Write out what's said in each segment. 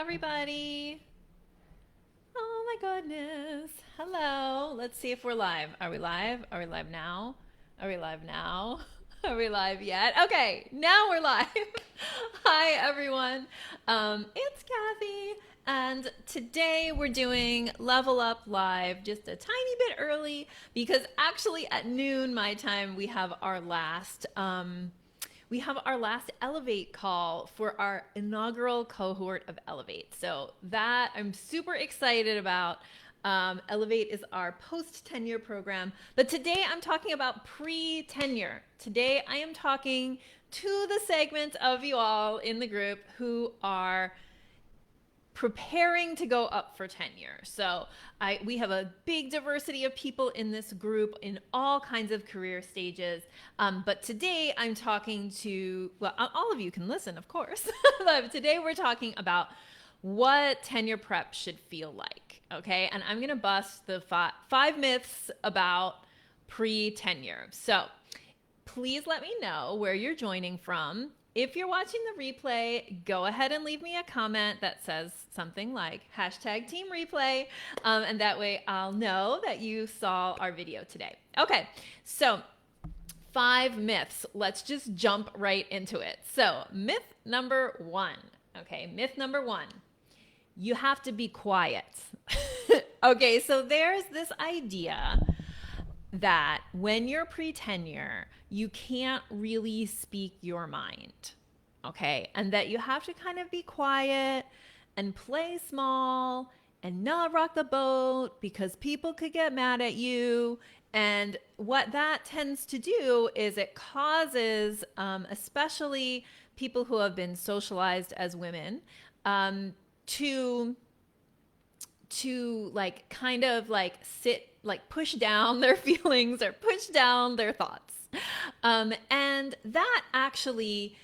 everybody. Oh my goodness. Hello. Let's see if we're live. Are we live? Are we live now? Are we live now? Are we live yet? Okay, now we're live. Hi, everyone. It's Kathy, and today we're doing Level Up Live just a tiny bit early because actually at noon my time we have our last Elevate call for our inaugural cohort of Elevate. So that I'm super excited about. Elevate is our post-tenure program. But today I'm talking about pre-tenure. Today I am talking to the segment of you all in the group who are preparing to go up for tenure. So we have a big diversity of people in this group in all kinds of career stages. But today I'm talking to, well, all of you can listen, of course. But today we're talking about what tenure prep should feel like. Okay. And I'm going to bust the five myths about pre-tenure. So please let me know where you're joining from. If you're watching the replay, go ahead and leave me a comment that says something like #TeamReplay. And that way I'll know that you saw our video today. Okay, so 5 myths. Let's just jump right into it. So myth number 1. Okay, myth number 1. You have to be quiet. Okay, so there's this idea that when you're pre-tenure, you can't really speak your mind, okay? And that you have to kind of be quiet and play small and not rock the boat because people could get mad at you. And what that tends to do is it causes, especially people who have been socialized as women, to like kind of like push down their feelings or push down their thoughts. And that actually,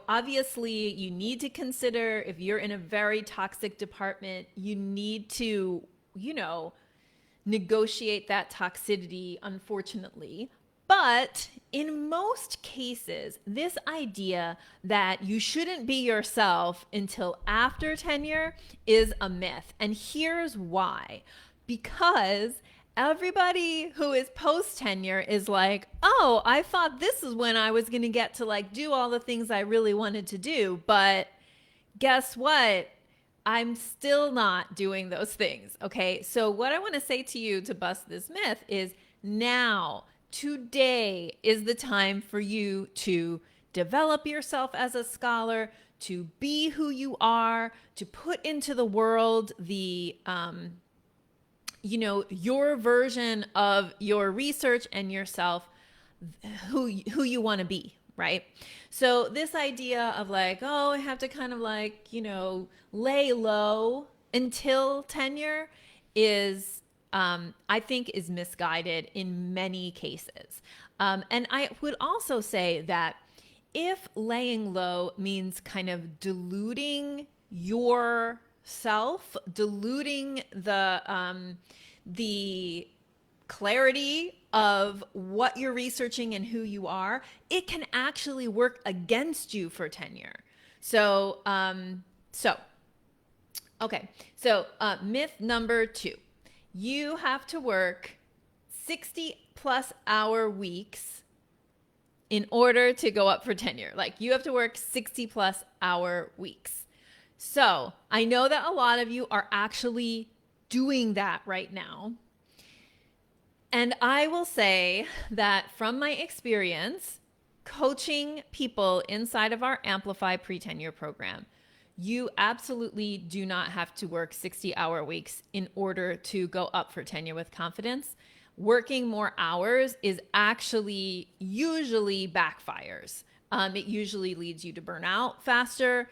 obviously you need to consider if you're in a very toxic department, you need to, negotiate that toxicity, unfortunately. But in most cases, this idea that you shouldn't be yourself until after tenure is a myth. And here's why. Because everybody who is post tenure is like, oh, I thought this is when I was going to get to like do all the things I really wanted to do. But guess what? I'm still not doing those things. Okay. So what I want to say to you to bust this myth is now, today is the time for you to develop yourself as a scholar, to be who you are, to put into the world the, your version of your research and yourself, who you want to be, right? So this idea of like, oh, I have to kind of like, lay low until tenure is, I think is misguided in many cases. And I would also say that if laying low means kind of diluting yourself, diluting the clarity of what you're researching and who you are, it can actually work against you for tenure. So myth number 2. You have to work 60 plus hour weeks in order to go up for tenure. Like you have to work 60 plus hour weeks. So I know that a lot of you are actually doing that right now. And I will say that from my experience coaching people inside of our Amplify pre-tenure program, you absolutely do not have to work 60-hour weeks in order to go up for tenure with confidence. Working more hours is actually usually backfires. It usually leads you to burn out faster.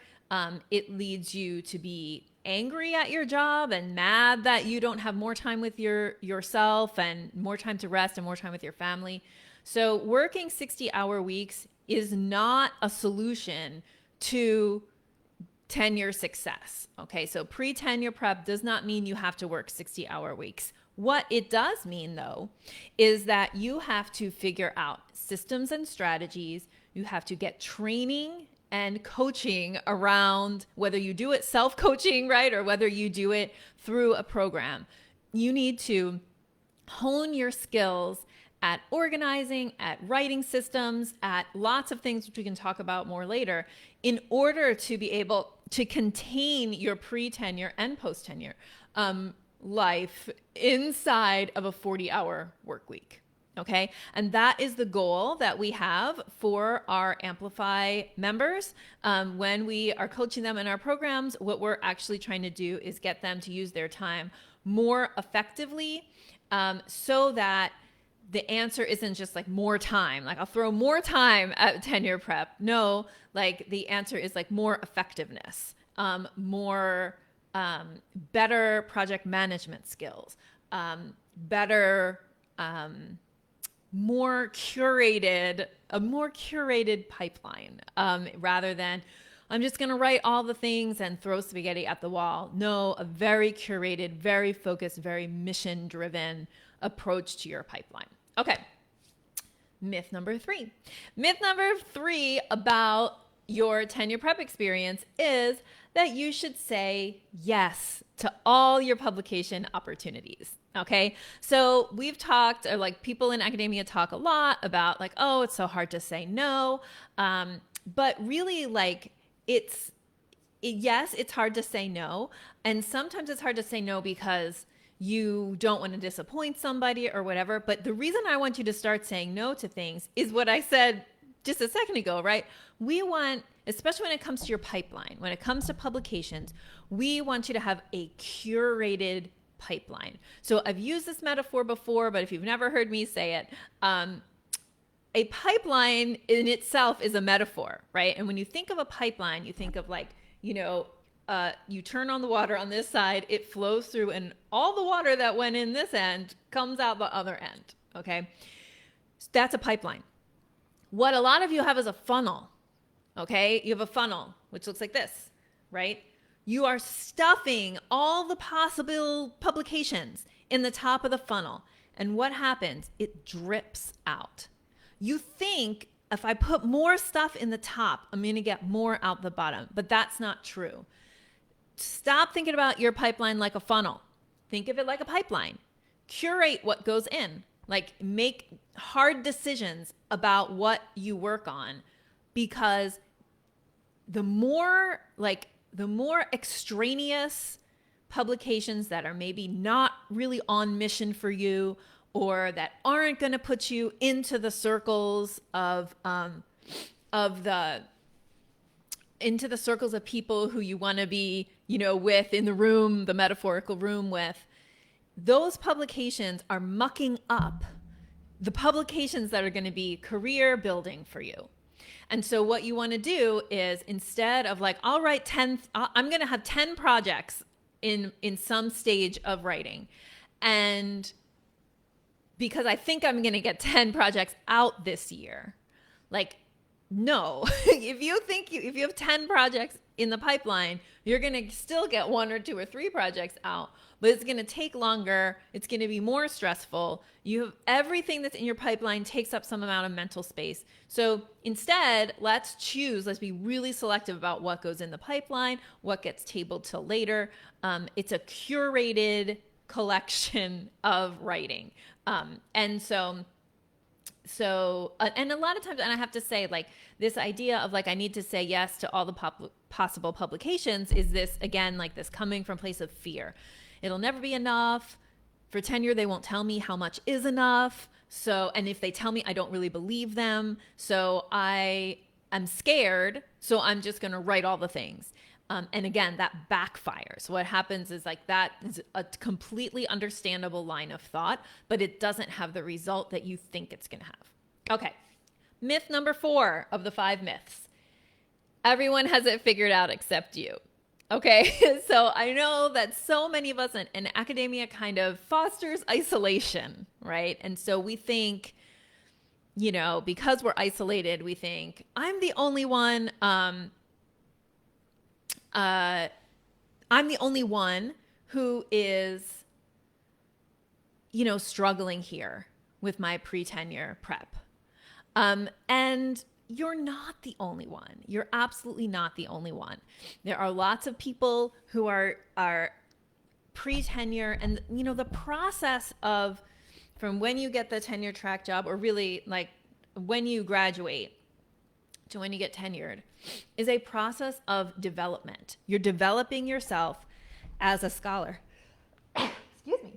It leads you to be angry at your job and mad that you don't have more time with yourself and more time to rest and more time with your family. So working 60-hour weeks is not a solution to tenure success. Okay, so pre-tenure prep does not mean you have to work 60-hour weeks. What it does mean, though, is that you have to figure out systems and strategies. You have to get training and coaching around whether you do it self-coaching, right? Or whether you do it through a program. You need to hone your skills at organizing, at writing systems, at lots of things which we can talk about more later in order to be able to contain your pre-tenure and post-tenure life inside of a 40-hour work week. Okay. And that is the goal that we have for our Amplify members. When we are coaching them in our programs, what we're actually trying to do is get them to use their time more effectively, so that the answer isn't just like more time. Like I'll throw more time at tenure prep. No, like the answer is like more effectiveness, more better project management skills, better, more curated, a more curated pipeline, rather than I'm just going to write all the things and throw spaghetti at the wall. No, a very curated, very focused, very mission driven approach to your pipeline. Okay. Myth number 3. Myth number 3 about your tenure prep experience is that you should say yes to all your publication opportunities. Okay. So we've talked, or like people in academia talk a lot about like, oh, it's so hard to say no. But really like yes, it's hard to say no. And sometimes it's hard to say no because you don't want to disappoint somebody or whatever. But the reason I want you to start saying no to things is what I said just a second ago, right? We want, especially when it comes to your pipeline, when it comes to publications, we want you to have a curated pipeline. So I've used this metaphor before, but if you've never heard me say it, a pipeline in itself is a metaphor, right? And when you think of a pipeline, you think of like, you turn on the water on this side, it flows through, and all the water that went in this end comes out the other end, okay? So that's a pipeline. What a lot of you have is a funnel, okay? You have a funnel, which looks like this, right? You are stuffing all the possible publications in the top of the funnel. And what happens? It drips out. You think if I put more stuff in the top, I'm going to get more out the bottom, but that's not true. Stop thinking about your pipeline like a funnel. Think of it like a pipeline. Curate what goes in. Like make hard decisions about what you work on, because the more extraneous publications that are maybe not really on mission for you, or that aren't going to put you into the circles of people who you want to be, with in the room, the metaphorical room with, those publications are mucking up the publications that are going to be career building for you. And so what you want to do is, instead of like, I'll write 10, I'm going to have 10 projects in some stage of writing. And because I think I'm going to get 10 projects out this year. Like, no, if you have 10 projects in the pipeline, you're going to still get 1 or 2 or 3 projects out, but it's going to take longer. It's going to be more stressful. You have everything that's in your pipeline takes up some amount of mental space. So instead, let's be really selective about what goes in the pipeline, what gets tabled till later. It's a curated collection of writing. And a lot of times, and I have to say, like, this idea of like, I need to say yes to all the possible publications is this, again, like this coming from a place of fear. It'll never be enough. For tenure, they won't tell me how much is enough. So, and if they tell me, I don't really believe them. So I'm scared. So I'm just going to write all the things. And again, that backfires. What happens is like, that is a completely understandable line of thought, but it doesn't have the result that you think it's going to have. Okay. Myth number 4 of the 5 myths. Everyone has it figured out except you. Okay. So I know that so many of us in academia kind of fosters isolation, right? And so we think, because we're isolated, we think I'm the only one, I'm the only one who is, struggling here with my pre-tenure prep. And you're not the only one. You're absolutely not the only one. There are lots of people who are pre-tenure, and the process of from when you get the tenure track job, or really like when you graduate to when you get tenured, is a process of development. You're developing yourself as a scholar. Excuse me.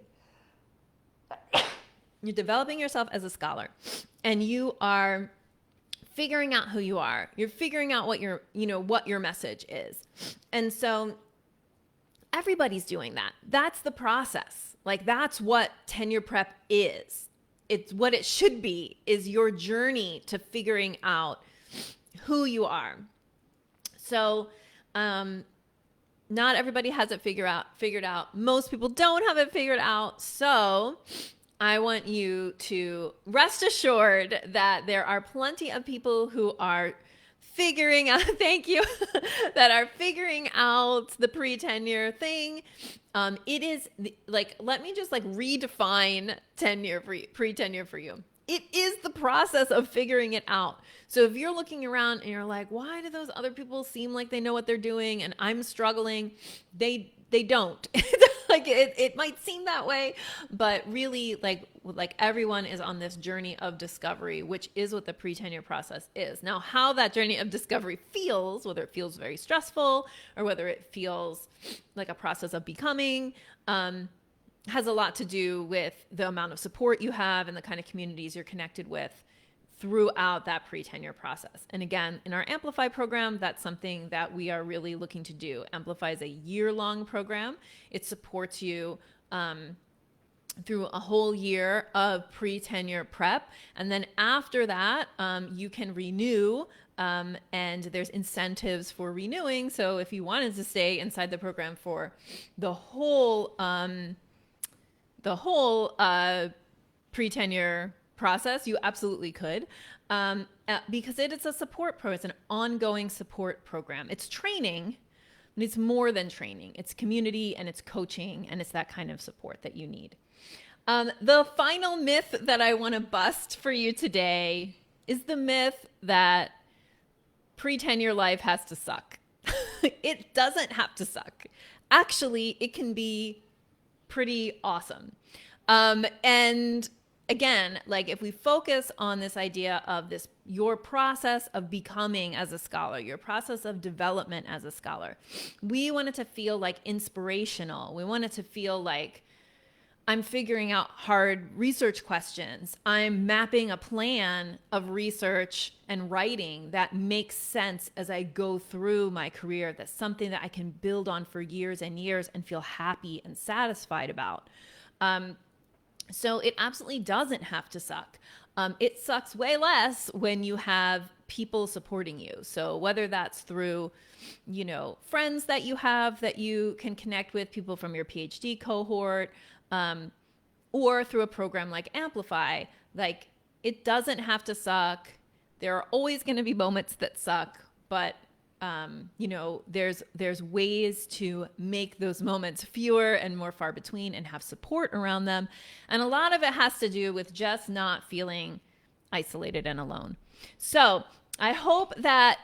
You're developing yourself as a scholar, and you are figuring out who you are. You're figuring out what your message is. And so everybody's doing that. That's the process. Like, that's what tenure prep is. It's what it should be, is your journey to figuring out who you are. So, not everybody has it figured out. Most people don't have it figured out. So I want you to rest assured that there are plenty of people who are figuring out, thank you, that are figuring out the pre-tenure thing. It is like, let me just like redefine pre-tenure for you. It is the process of figuring it out. So if you're looking around and you're like, why do those other people seem like they know what they're doing and I'm struggling? They don't. Like it might seem that way, but really like everyone is on this journey of discovery, which is what the pre-tenure process is. Now, how that journey of discovery feels, whether it feels very stressful or whether it feels like a process of becoming, has a lot to do with the amount of support you have and the kind of communities you're connected with throughout that pre-tenure process. And again, in our Amplify program, that's something that we are really looking to do. Amplify is a year-long program. It supports you through a whole year of pre-tenure prep. And then after that, you can renew, and there's incentives for renewing. So if you wanted to stay inside the program for the whole pre-tenure process, you absolutely could, because it is a support program. It's an ongoing support program. It's training, but it's more than training. It's community and it's coaching, and it's that kind of support that you need. The final myth that I want to bust for you today is the myth that pre-tenure life has to suck. It doesn't have to suck. Actually, it can be pretty awesome. And again, like if we focus on this idea of this, your process of becoming as a scholar, your process of development as a scholar, we want it to feel like inspirational. We want it to feel like I'm figuring out hard research questions. I'm mapping a plan of research and writing that makes sense as I go through my career. That's something that I can build on for years and years and feel happy and satisfied about. So it absolutely doesn't have to suck. It sucks way less when you have people supporting you. So whether that's through, friends that you have that you can connect with, people from your PhD cohort, or through a program like Amplify, like it doesn't have to suck. There are always going to be moments that suck, but there's ways to make those moments fewer and more far between and have support around them. And a lot of it has to do with just not feeling isolated and alone. So I hope that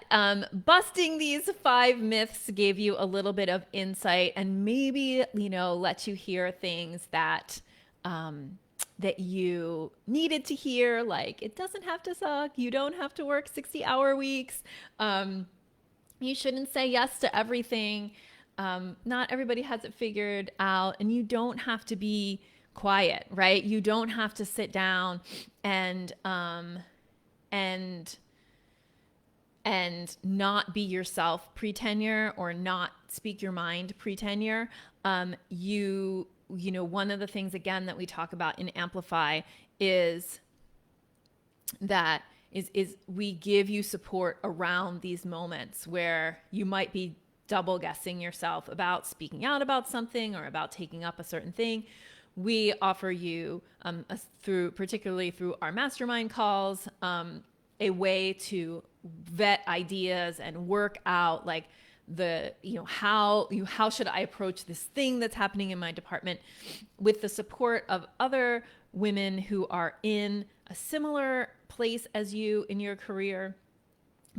busting these 5 myths gave you a little bit of insight and maybe, let you hear things that that you needed to hear, like it doesn't have to suck. You don't have to work 60-hour weeks. You shouldn't say yes to everything. Not everybody has it figured out, and you don't have to be quiet, right? You don't have to sit down and not be yourself pre-tenure or not speak your mind pre-tenure. One of the things again that we talk about in Amplify is that is we give you support around these moments where you might be double guessing yourself about speaking out about something or about taking up a certain thing. We offer you, particularly through our mastermind calls, a way to vet ideas and work out like how should I approach this thing that's happening in my department with the support of other women who are in a similar place as you in your career.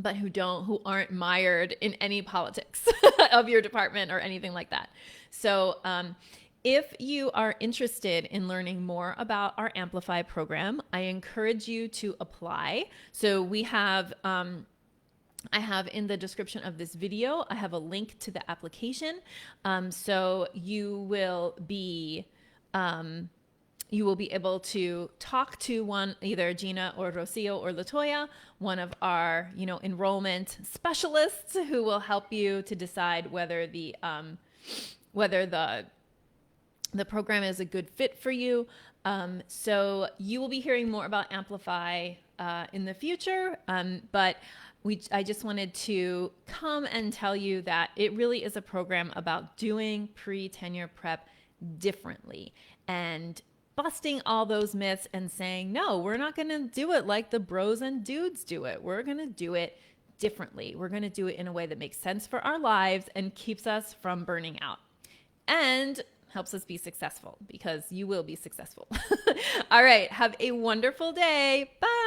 but who aren't mired in any politics of your department or anything like that. So if you are interested in learning more about our Amplify program, I encourage you to apply. So we have I have in the description of this video, I have a link to the application. So you will be able to talk to either Gina or Rocio or Latoya, one of our, enrollment specialists who will help you to decide whether the program is a good fit for you. So you will be hearing more about Amplify in the future, but I just wanted to come and tell you that it really is a program about doing pre-tenure prep differently and busting all those myths and saying, no, we're not going to do it like the bros and dudes do it. We're going to do it differently. We're going to do it in a way that makes sense for our lives and keeps us from burning out and helps us be successful, because you will be successful. All right. Have a wonderful day. Bye.